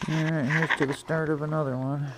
Alright, here's to the start of another one.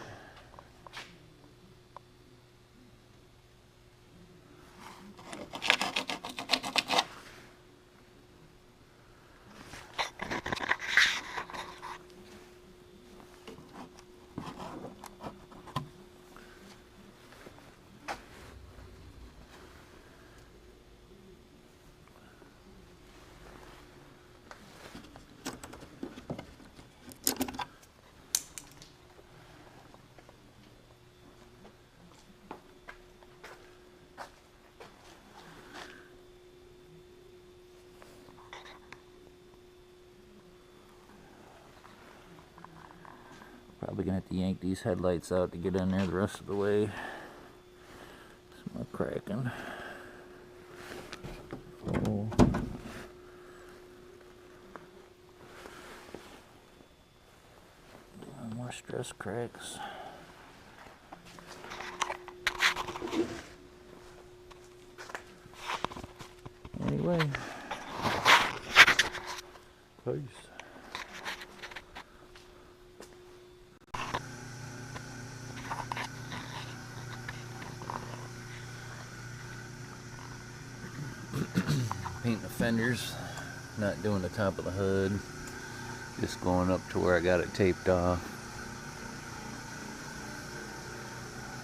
Probably gonna have to yank these headlights out to get in there the rest of the way. Smell cracking. Oh. More stress cracks. Anyway. Peace. Painting the fenders, not doing the top of the hood, just going up to where I got it taped off.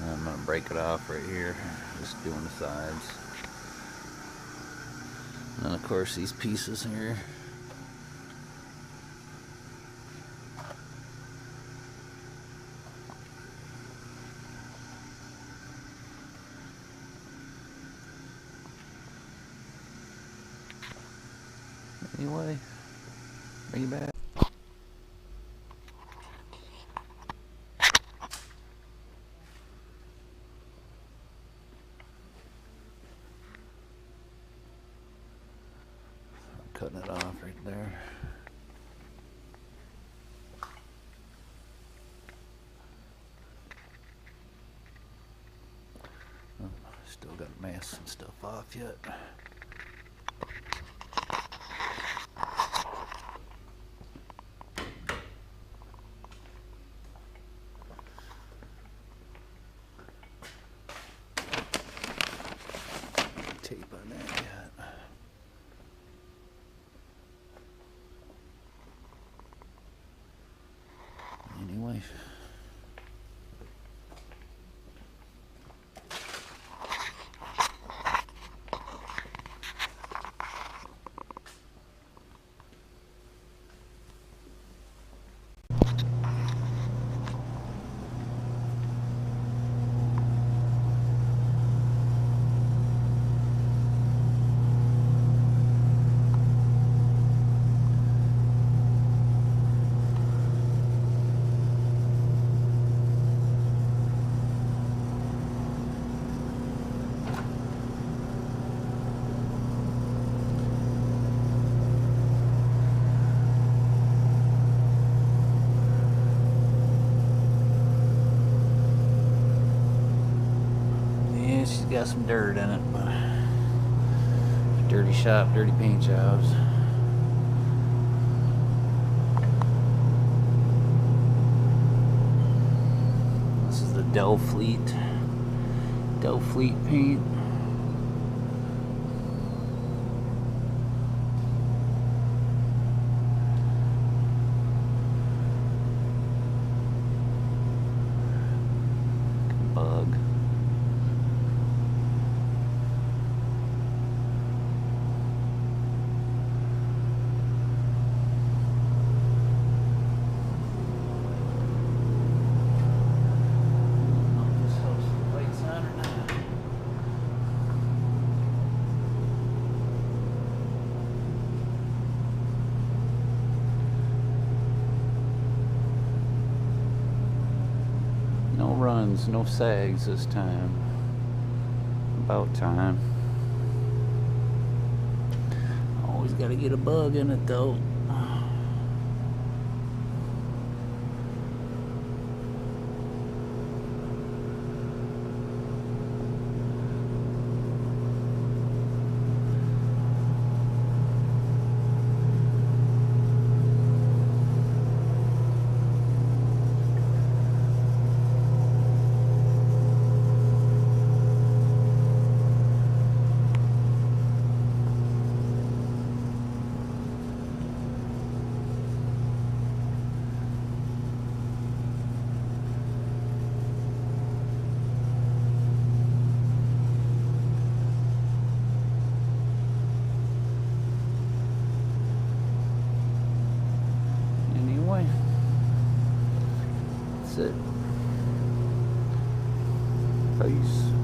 I'm gonna break it off right here, just doing the sides. And of course these pieces here. Anyway, bring it back. Cutting it off right there. Oh, still got to mask some stuff off yet. Tape on that yet. Anyway. She's got some dirt in it, but dirty shop, dirty paint jobs. This is the Delfleet paint. Bug. No runs, no sags this time. About time. Always gotta get a bug in it though. That's it. Peace.